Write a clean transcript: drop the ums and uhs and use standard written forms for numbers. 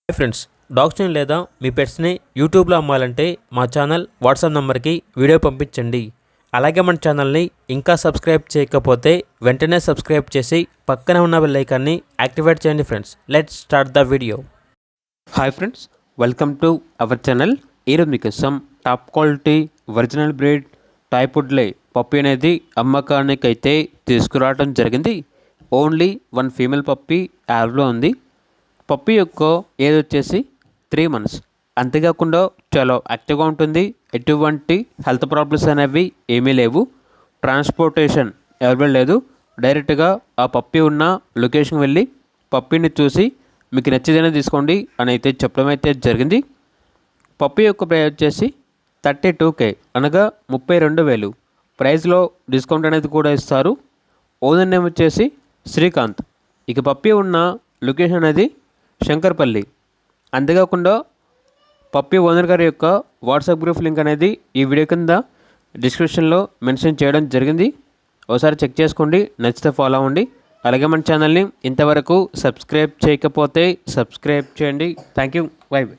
Hi friends, డాగ్స్ని లేదా మీ పెట్స్ని యూట్యూబ్లో అమ్మాలంటే మా ఛానల్ వాట్సాప్ నెంబర్కి వీడియో పంపించండి. అలాగే మన ఛానల్ని ఇంకా సబ్స్క్రైబ్ చేయకపోతే వెంటనే సబ్స్క్రైబ్ చేసి పక్కనే ఉన్న బెల్ ఐకాన్ని యాక్టివేట్ చేయండి. Friends, let's start the video. Hi friends, welcome to our channel. ఈరోజు మీకోసం top quality original breed toy poodle puppy అనేది అమ్మకానికి అయితే తీసుకురావడం జరిగింది. ఓన్లీ వన్ ఫీమేల్ పప్పీ యావ్లో ఉంది. పప్పీ యొక్క ఏజ్ వచ్చేసి 3 months. అంతేకాకుండా చాలా యాక్టివ్గా ఉంటుంది. ఎటువంటి హెల్త్ ప్రాబ్లమ్స్ అనేవి ఏమీ లేవు. ట్రాన్స్పోర్టేషన్ అవైలబుల్ లేదు. డైరెక్ట్గా ఆ పప్పీ ఉన్న లొకేషన్కి వెళ్ళి పప్పీని చూసి మీకు నచ్చేదైనా తీసుకోండి అని అయితే చెప్పడం అయితే జరిగింది. పప్పీ యొక్క ప్రైస్ వచ్చేసి 32K, అనగా 32,000. ప్రైస్లో డిస్కౌంట్ అనేది కూడా ఇస్తారు. ఓనర్ నేమ్ వచ్చేసి శ్రీకాంత్. ఇక పప్పీ ఉన్న లొకేషన్ అనేది శంకర్పల్లి. అంతేకాకుండా పప్పీ ఓనర్ గారి యొక్క వాట్సాప్ గ్రూప్ లింక్ అనేది ఈ వీడియో కింద డిస్క్రిప్షన్లో మెన్షన్ చేయడం జరిగింది. ఒకసారి చెక్ చేసుకోండి, నచ్చితే ఫాలో అవ్వండి. అలాగే మన ఛానల్ని ఇంతవరకు సబ్స్క్రైబ్ చేయకపోతే సబ్స్క్రైబ్ చేయండి. Thank you. By by.